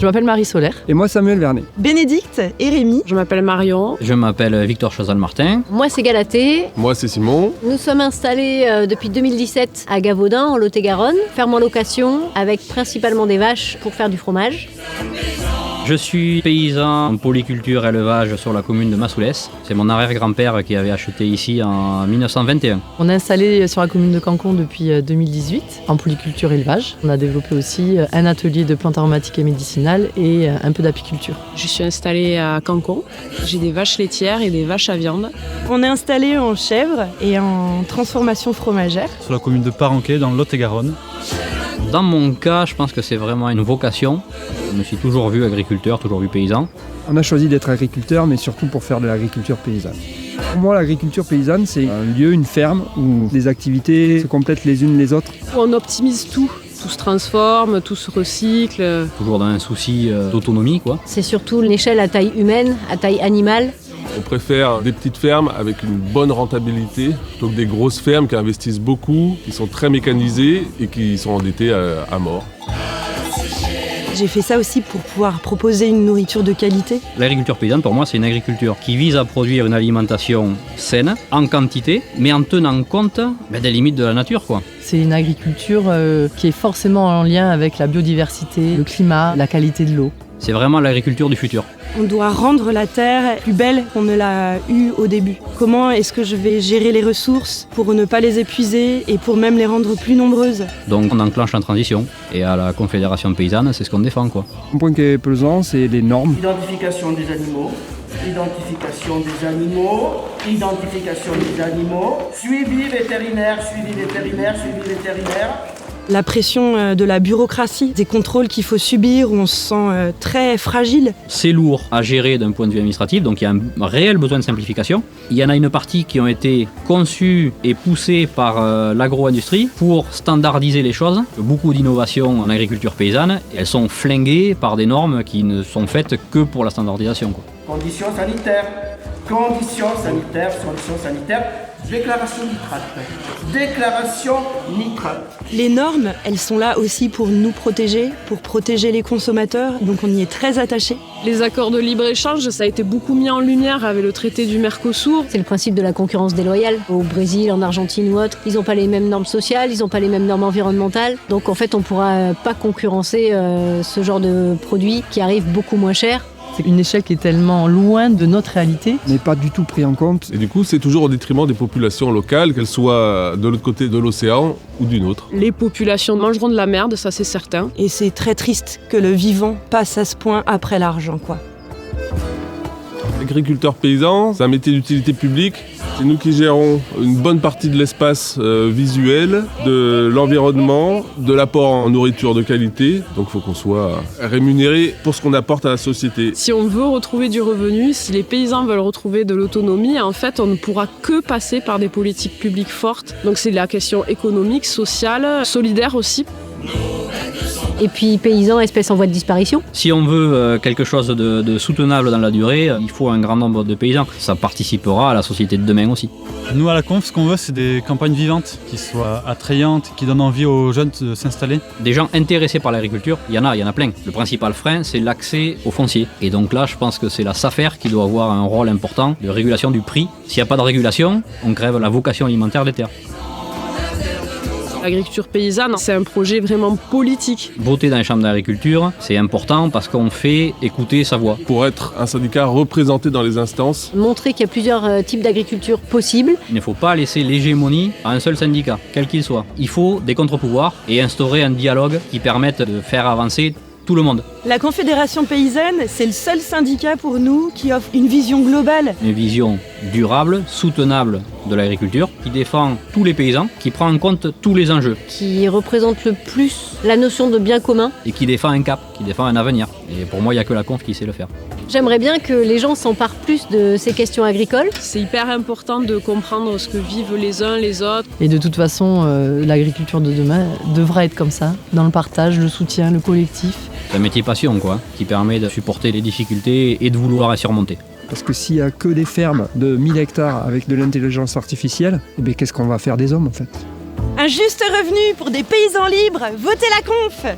Je m'appelle Marie Solaire. Et moi Samuel Vernet. Bénédicte et Rémi. Je m'appelle Marion. Je m'appelle Victor Chazal-Martin. Moi c'est Galatée. Moi c'est Simon. Nous sommes installés depuis 2017 à Gavaudan, en Lot-et-Garonne, ferme en location, avec principalement des vaches pour faire du fromage. Je suis paysan en polyculture élevage sur la commune de Massoulès. C'est mon arrière-grand-père qui avait acheté ici en 1921. On est installé sur la commune de Cancon depuis 2018 en polyculture élevage. On a développé aussi un atelier de plantes aromatiques et médicinales et un peu d'apiculture. Je suis installée à Cancon. J'ai des vaches laitières et des vaches à viande. On est installé en chèvre et en transformation fromagère. Sur la commune de Parenquet dans le Lot-et-Garonne. Dans mon cas, je pense que c'est vraiment une vocation. Je me suis toujours vu agriculteur, toujours vu paysan. On a choisi d'être agriculteur, mais surtout pour faire de l'agriculture paysanne. Pour moi, l'agriculture paysanne, c'est un lieu, une ferme, où les activités se complètent les unes les autres. On optimise tout. Tout se transforme, tout se recycle. Toujours dans un souci d'autonomie, quoi. C'est surtout l'échelle à taille humaine, à taille animale. On préfère des petites fermes avec une bonne rentabilité plutôt que des grosses fermes qui investissent beaucoup, qui sont très mécanisées et qui sont endettées à mort. J'ai fait ça aussi pour pouvoir proposer une nourriture de qualité. L'agriculture paysanne, pour moi, c'est une agriculture qui vise à produire une alimentation saine, en quantité, mais en tenant compte des limites de la nature, quoi. C'est une agriculture qui est forcément en lien avec la biodiversité, le climat, la qualité de l'eau. C'est vraiment l'agriculture du futur. On doit rendre la terre plus belle qu'on ne l'a eue au début. Comment est-ce que je vais gérer les ressources pour ne pas les épuiser et pour même les rendre plus nombreuses? Donc on enclenche la transition. Et à la Confédération paysanne, c'est ce qu'on défend, quoi. Un point qui est pesant, c'est les normes. Identification des animaux, identification des animaux, identification des animaux, suivi vétérinaire, suivi vétérinaire, suivi vétérinaire. La pression de la bureaucratie, des contrôles qu'il faut subir où on se sent très fragile. C'est lourd à gérer d'un point de vue administratif, donc il y a un réel besoin de simplification. Il y en a une partie qui ont été conçues et poussées par l'agro-industrie pour standardiser les choses. Beaucoup d'innovations en agriculture paysanne, elles sont flinguées par des normes qui ne sont faites que pour la standardisation, quoi. Conditions sanitaires, déclaration nitrate, déclaration nitrate. Les normes, elles sont là aussi pour nous protéger, pour protéger les consommateurs, donc on y est très attaché. Les accords de libre-échange, ça a été beaucoup mis en lumière avec le traité du Mercosur. C'est le principe de la concurrence déloyale. Au Brésil, en Argentine ou autre, ils n'ont pas les mêmes normes sociales, ils n'ont pas les mêmes normes environnementales. Donc en fait, on ne pourra pas concurrencer ce genre de produits qui arrivent beaucoup moins cher. C'est une échelle qui est tellement loin de notre réalité. N'est pas du tout pris en compte. Et du coup, c'est toujours au détriment des populations locales, qu'elles soient de l'autre côté de l'océan ou d'une autre. Les populations mangeront de la merde, ça c'est certain. Et c'est très triste que le vivant passe à ce point après l'argent, quoi. Agriculteur paysan, c'est un métier d'utilité publique. C'est nous qui gérons une bonne partie de l'espace visuel, de l'environnement, de l'apport en nourriture de qualité. Donc il faut qu'on soit rémunéré pour ce qu'on apporte à la société. Si on veut retrouver du revenu, si les paysans veulent retrouver de l'autonomie, en fait, on ne pourra que passer par des politiques publiques fortes. Donc c'est la question économique, sociale, solidaire aussi. Et puis paysans, espèces en voie de disparition. Si on veut quelque chose de soutenable dans la durée, il faut un grand nombre de paysans. Ça participera à la société de demain aussi. Nous à la Conf, ce qu'on veut, c'est des campagnes vivantes qui soient attrayantes, qui donnent envie aux jeunes de s'installer. Des gens intéressés par l'agriculture, il y en a plein. Le principal frein, c'est l'accès au foncier. Et donc là, je pense que c'est la SAFER qui doit avoir un rôle important de régulation du prix. S'il n'y a pas de régulation, on crève la vocation alimentaire des terres. L'agriculture paysanne, c'est un projet vraiment politique. Voter dans les chambres d'agriculture, c'est important parce qu'on fait écouter sa voix. Pour être un syndicat représenté dans les instances. Montrer qu'il y a plusieurs types d'agriculture possibles. Il ne faut pas laisser l'hégémonie à un seul syndicat, quel qu'il soit. Il faut des contre-pouvoirs et instaurer un dialogue qui permette de faire avancer tout le monde. La Confédération paysanne, c'est le seul syndicat pour nous qui offre une vision globale. Une vision durable, soutenable de l'agriculture, qui défend tous les paysans, qui prend en compte tous les enjeux. Qui représente le plus la notion de bien commun. Et qui défend un cap, qui défend un avenir. Et pour moi, il n'y a que la Conf qui sait le faire. J'aimerais bien que les gens s'emparent plus de ces questions agricoles. C'est hyper important de comprendre ce que vivent les uns les autres. Et de toute façon, l'agriculture de demain devra être comme ça, dans le partage, le soutien, le collectif. C'est un métier passion, quoi, qui permet de supporter les difficultés et de vouloir les surmonter. Parce que s'il n'y a que des fermes de 1000 hectares avec de l'intelligence artificielle, eh bien, qu'est-ce qu'on va faire des hommes en fait? Un juste revenu pour des paysans libres, votez la Conf!